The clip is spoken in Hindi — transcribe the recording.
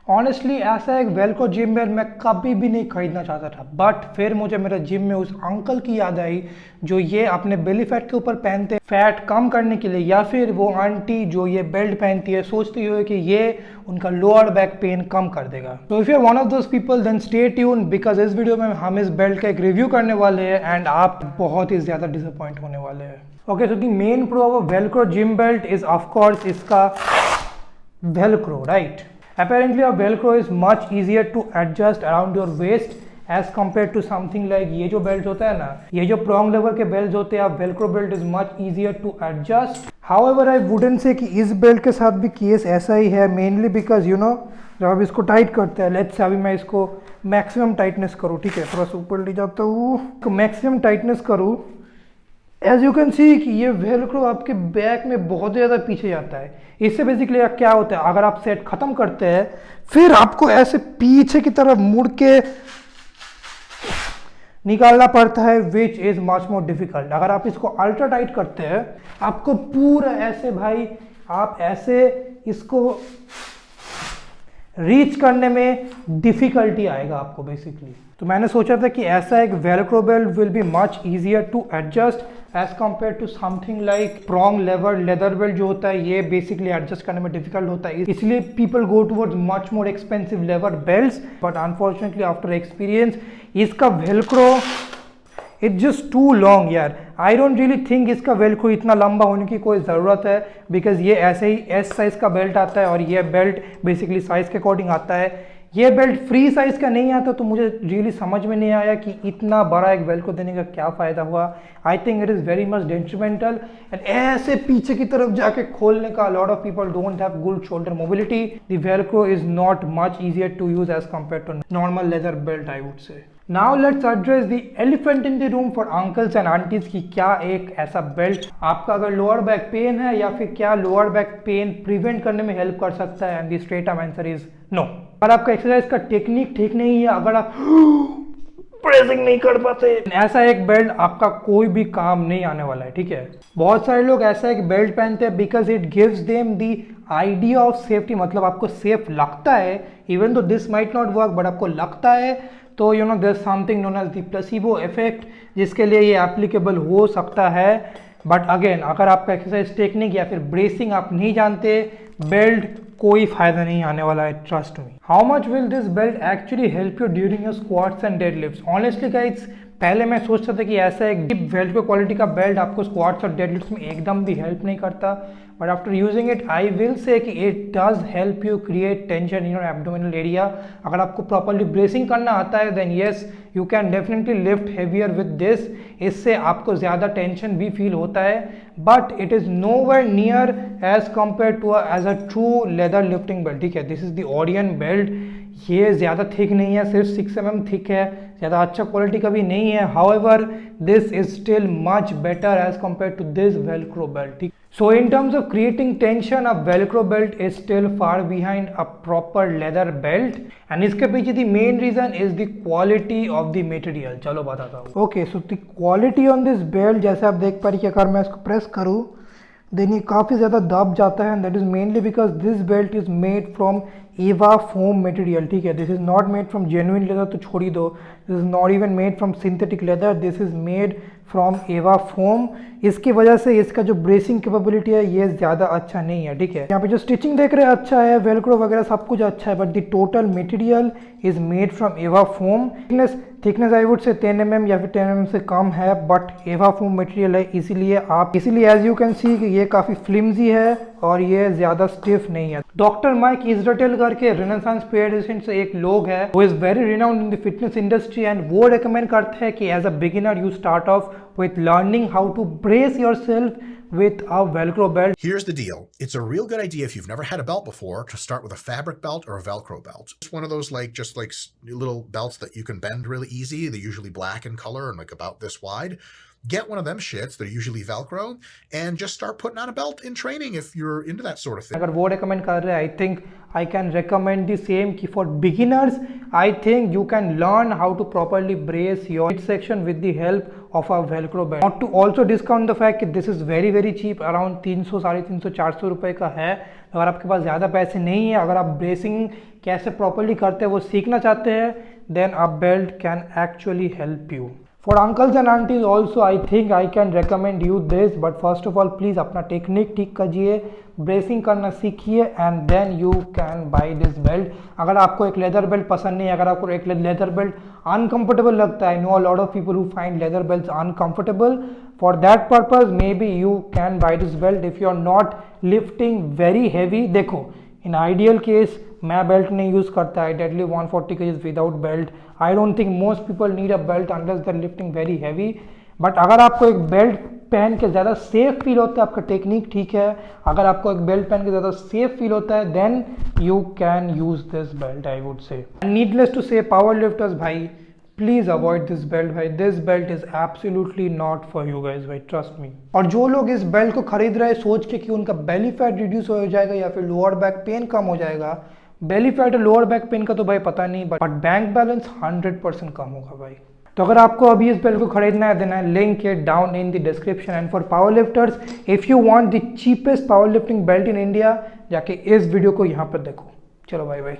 ऑनेस्टली ऐसा एक वेल्क्रो जिम बेल्ट मैं कभी भी नहीं खरीदना चाहता था, बट फिर मुझे मेरे जिम में उस अंकल की याद आई जो ये अपने बेली फैट के ऊपर पहनते, फैट कम करने के लिए, या फिर वो आंटी जो ये बेल्ट पहनती है सोचती हो कि ये उनका लोअर बैक पेन कम कर देगा। तो if you are one of those people then stay tune, because इस वीडियो में हम इस बेल्ट का एक रिव्यू करने वाले हैं एंड आप बहुत ही ज्यादा डिसअपॉइंट होने वाले हैं। Okay, so the main pro of velcro gym belt is of course इसका velcro, right? Apparently a velcro is much easier to adjust around your waist as compared to something like ये जो बेल्ट होता है ना, ये जो prong lever के बेल्ट होते हैं, velcro belt is much easier to adjust. However I wouldn't say कि इस बेल्ट के साथ भी केस ऐसा ही है, mainly because you know जब आप इसको टाइट करते हैं, लेट्स से अभी मैं इसको मैक्सिमम टाइटनेस करूँ, ठीक है, थोड़ा सा ऊपर ले जाता हूँ, मैक्सिमम टाइटनेस करूँ, एज यू कैन सी कि ये वेल्क्रो आपके बैक में बहुत ज़्यादा पीछे जाता है। इससे बेसिकली क्या होता है, अगर आप सेट खत्म करते हैं फिर आपको ऐसे पीछे की तरफ मुड़ के निकालना पड़ता है, which is much more difficult. अगर आप इसको अल्ट्रा टाइट करते हैं आपको पूरा ऐसे भाई आप ऐसे इसको रीच करने में डिफिकल्टी आएगा आपको बेसिकली। तो मैंने सोचा था कि ऐसा एक velcro belt will be much easier to adjust as compare to something like prong lever leather belt जो होता है, ये बेसिकली एडजस्ट करने में डिफिकल्ट होता है, इसलिए people go towards much more expensive lever belts. But unfortunately after experience इसका velcro it's just too long यार। आई डोंट रियली थिंक इसका वेल्क्रो इतना लंबा होने की कोई ज़रूरत है, बिकॉज ये ऐसे ही एस साइज़ का बेल्ट आता है और ये बेल्ट बेसिकली साइज़ के अकॉर्डिंग आता है। ये बेल्ट फ्री साइज़ का नहीं आता, तो मुझे रियली समझ में नहीं आया कि इतना बड़ा एक बेल्ट को देने का क्या फ़ायदा हुआ। I think it is very much detrimental and ऐसे पीछे की तरफ जाके खोलने का lot of people don't have good shoulder mobility. The velcro is not much easier to use as compare to normal leather belt I would say. Now let's address the elephant in the room for uncles and aunties कि क्या एक ऐसा बेल्ट आपका अगर लोअर बैक पेन है या फिर क्या लोअर बैक पेन प्रिवेंट करने में हेल्प कर सकता है, and the straight answer is no. अगर आपका एक्सरसाइज का टेक्निक ठीक नहीं है, अगर आप प्रेसिंग नहीं कर पाते, ऐसा एक बेल्ट आपका कोई भी काम नहीं आने वाला है, ठीक है। बहुत सारे लोग ऐसा एक बेल्ट पहनते हैं because it gives them the idea of safety, मतलब आपको सेफ लगता है, even though this might not work but आपको लगता है, तो you know there something known as the placebo effect जिसके लिए ये एप्लीकेबल हो सकता है। बट अगेन अगर आपका एक्सरसाइज टेक्निक या फिर ब्रेसिंग आप नहीं जानते, बेल्ट कोई फायदा नहीं आने वाला है, trust me. How much will this belt actually help you during your squats and deadlifts? Honestly guys पहले मैं सोचता था कि ऐसा एक डीप वेल्क्रो क्वालिटी का बेल्ट आपको स्क्वाट्स और डेडलिफ्ट्स में एकदम भी हेल्प नहीं करता, but after using it I will say कि it does help you create tension in your abdominal area. अगर आपको प्रॉपरली ब्रेसिंग करना आता है then yes you can definitely lift heavier with this, इससे आपको ज़्यादा टेंशन भी फील होता है, but it is nowhere near as compare to as a true leather lifting belt, ठीक है। This is the Orion belt, ये ज़्यादा थिक नहीं है, सिर्फ 6 mm थिक है, ज़्यादा अच्छा क्वालिटी का भी नहीं है। However this is still much better as compare to this velcro belt, ठीक। So in terms of creating tension, a velcro belt is still far behind a proper leather belt, and इसके पीछे the main reason is the quality of the material। चलो बताता हूँ। Okay, so the quality on this belt, जैसे आप देख पा रही है, अगर मैं इसको प्रेस करूँ देन ये काफ़ी ज़्यादा दब जाता है, and that is mainly because this belt is made from EVA foam material, ठीक है। This is not made from genuine leather, तो छोड़ ही दो, this is not even made from synthetic leather, this is made from EVA foam. इसकी वजह से इसका जो ब्रेसिंग कैपेबिलिटी है ये ज़्यादा अच्छा नहीं है, ठीक है। यहाँ पे जो स्टिचिंग देख रहे हैं अच्छा है, वेल्क्रो वगैरह सब कुछ अच्छा है, but the total material is made from EVA foam. Thickness I would say 10 mm या फिर 10 mm से कम है, बट एवा फोम मटेरियल है, इसीलिए एज यू कैन सी कि ये काफ़ी फ्लिम्जी है और ये ज़्यादा स्टिफ नहीं है। डॉक्टर माइक इजराइल करके रेनेसांस पेडियाट्रिशियन से एक लोग है वो is very renowned in the fitness industry, and वो रेकमेंड करते हैं कि as a beginner you start off with learning how to brace yourself with a Velcro belt. Here's the deal. It's a real good idea if you've never had a belt before to start with a fabric belt or a Velcro belt. It's one of those just like little belts that you can bend really easy. They're usually black in color and like about this wide. Get one of them shits, they're usually Velcro, and just start putting on a belt in training if you're into that sort of thing. अगर वो recommend कर रहे हैं, I think I can recommend the same कि for beginners, I think you can learn how to properly brace your midsection with the help of a Velcro belt. Not to also discount the fact कि this is very very cheap, around 300, 350, 400 रुपए का है। अगर आपके पास ज़्यादा पैसे नहीं है, अगर आप ब्रेसिंग कैसे प्रॉपरली करते हैं वो सीखना चाहते हैं, then a belt can actually help you. For uncles and aunties also I think I can recommend you this, but first of all please अपना टेक्निक ठीक कीजिए, ब्रेसिंग करना सीखिए and then you can buy this belt. अगर आपको एक लेदर बेल्ट पसंद नहीं है, अगर आपको एक लेदर बेल्ट अनकंफर्टेबल लगता है, no a lot of people who find leather belts uncomfortable, for that purpose maybe you can buy this belt if you are not lifting very heavy. देखो इन आइडियल केस मैं बेल्ट नहीं यूज़ करता, I deadlift 140 kgs without belt. I don't think most people need a belt unless they are lifting very heavy. But अगर आपको एक बेल्ट पहन के ज़्यादा सेफ फील होता है, आपका टेक्निक ठीक है, अगर आपको एक बेल्ट पहन के ज़्यादा सेफ फील होता है, then you can use this belt I would say. Needless to say power lifters भाई प्लीज अवॉइड दिस बेल्ट भाई, this belt is absolutely not for you guys भाई, ट्रस्ट मी। और जो लोग इस बेल्ट को खरीद रहे हैं सोच के कि उनका बेली फैट रिड्यूस हो जाएगा या फिर लोअर बैक पेन कम हो जाएगा, बेली फैट और लोअर बैक पेन का तो भाई पता नहीं, बट बैंक बैलेंस 100% कम होगा भाई। तो अगर आपको अभी इस बेल्ट को खरीदना है, देना है लिंक है down in the description. And for power lifters if you want the cheapest power lifting belt in India, जाके इस वीडियो को यहाँ पर देखो। चलो बाय बाय।